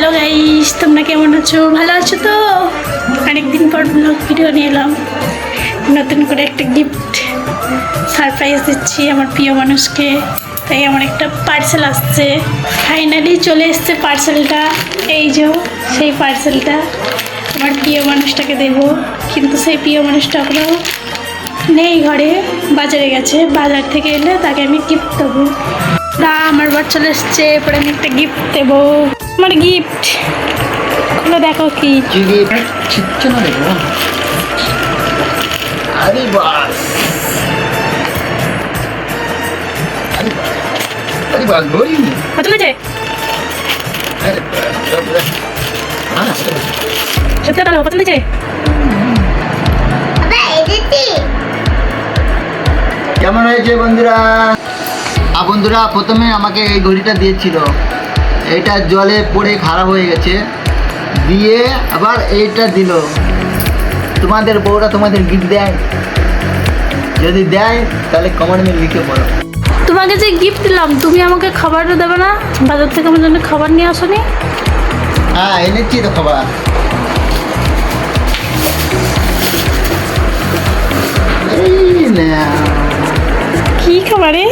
Hello guys, তোমরা কেমন আছো? ভালো আছো তো? অনেকদিন পর ব্লগ ভিডিও নিয়ে এলাম। নতুন করে একটা গিফট সারপ্রাইজ দিচ্ছি আমার প্রিয় মানুষকে। তাই আমার একটা পার্সেল আসছে, ফাইনালি চলে এসছে পার্সেলটা। এই যে সেই পার্সেলটা আমার প্রিয় মানুষটাকে দেব, কিন্তু সেই প্রিয় মানুষটা এখনো নেই ঘরে, বাজারে গেছে। বাজার থেকে এলে তাকে আমি গিফট দেবো। না, আমার বার চলে এসছে, এরপরে আমি একটা গিফট দেবো। আমার গিফট খুলে দেখো কি। ছিটছে না রে বাবা। আরে বাস, আরে বাস বই। কত হয়েছে? আরে বাস, সত্যি কথা কত হয়েছে? কেমন হয়েছে বন্ধুরা? বন্ধুরা প্রথমে আমাকে এই ঘড়িটা দিয়েছিল, এইটা জলে পড়ে খারাপ হয়ে গেছে, দিয়ে আবার এইটা দিল। তোমাদের বউরা তোমাদের গিফট দেয়? যদি দেয় তাহলে কমেন্টে লিখে বলো। তোমাকে যে গিফট দিলাম, তুমি আমাকে খাবারও দেবে না? বাজার থেকে আমার জন্য খাবার নিয়ে আসোনি? হ্যাঁ, এনেছি তো খাবার। এই না, কি খাবারে?